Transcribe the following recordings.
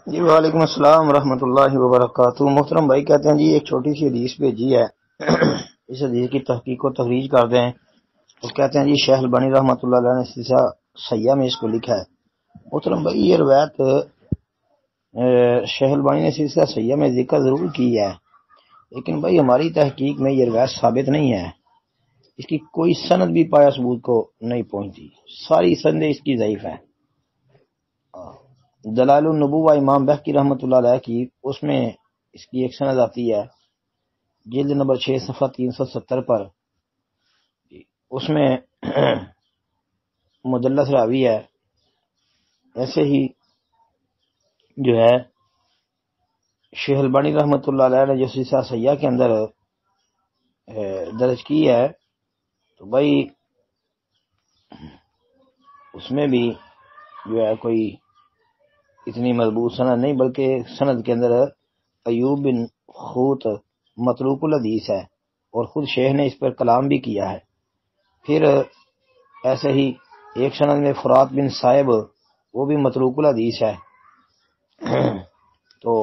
جی وعلیکم السلام ورحمۃ اللہ وبرکاتہ۔ محترم بھائی کہتے ہیں جی ایک چھوٹی سی حدیث بھیجی ہے، اس حدیث کی تحقیق و تخریج کر دیں۔ تو کہتے ہیں جی شیخ البانی رحمۃ اللہ علیہ نے سلسلہ سیاح میں اس کو لکھا ہے۔ محترم بھائی یہ روایت شیخ البانی نے سلسلہ سیاح میں ذکر ضرور کی ہے، لیکن بھائی ہماری تحقیق میں یہ روایت ثابت نہیں ہے، اس کی کوئی سند بھی پایا ثبوت کو نہیں پہنچتی، ساری سندیں اس کی ضعیف ہیں۔ دلائل النبوہ امام بہقی رحمۃ اللہ علیہ کی، اس میں اس کی ایک سند آتی ہے جلد نمبر 6 صفحہ 370 پر، اس میں مدلس راوی ہے۔ ایسے ہی جو ہے شیخ البانی رحمۃ اللہ علیہ نے جو سلسلہ سیاح کے اندر درج کی ہے، تو بھائی اس میں بھی جو ہے کوئی اتنی مضبوط سند نہیں، بلکہ سند کے اندر ایوب بن خوت متروک الحدیث ہے، اور خود شیخ نے اس پر کلام بھی کیا ہے۔ پھر ایسے ہی ایک سند میں فرات بن صائب، وہ بھی متروک الحدیث ہے۔ تو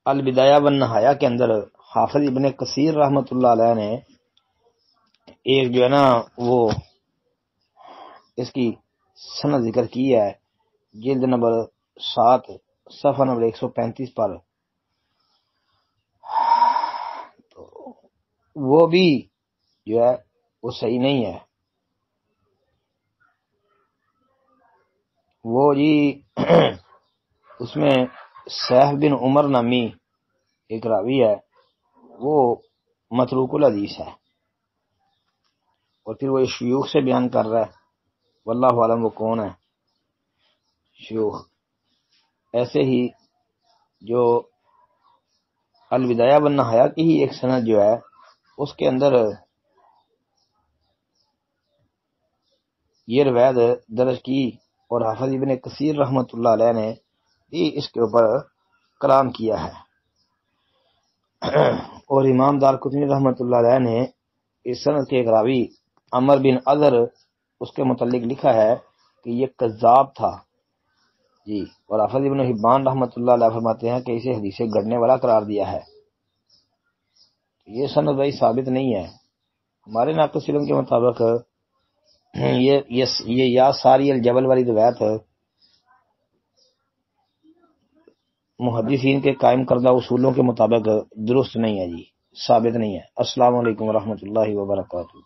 البدایہ والنہایہ کے اندر حافظ ابن کثیر رحمۃ اللہ علیہ نے ایک جو ہے نا وہ اس کی سند ذکر کی ہے جلد نمبر 7 صفحہ نمبر 135 پر، تو وہ بھی جو ہے وہ صحیح نہیں ہے۔ وہ جی اس میں سیف بن عمر نامی ایک راوی ہے، وہ متروک الحدیث ہے، اور پھر وہ شیوخ سے بیان کر رہا ہے، واللہ عالم وہ کون ہے شیوخ۔ ایسے ہی جو البدایہ والنہایہ کی ہی ایک سند جو ہے اس کے اندر یہ روایت درج کی، اور حافظ ابن کثیر رحمۃ اللہ علیہ نے بھی اس کے اوپر کلام کیا ہے، اور امام دارقطنی رحمۃ اللہ علیہ نے اس سند کے ایک راوی عمر بن اذر اس کے متعلق لکھا ہے کہ یہ کذاب تھا جی، اور حافظ ابن حبان رحمۃ اللہ علیہ فرماتے ہیں کہ اسے حدیث گڑنے والا قرار دیا ہے۔ یہ سند بھائی ثابت نہیں ہے۔ ہمارے ناقص علم کے مطابق یہ یا ساری الجبل والی روایت محدثین کے قائم کردہ اصولوں کے مطابق درست نہیں ہے جی، ثابت نہیں ہے۔ السلام علیکم ورحمۃ اللہ وبرکاتہ۔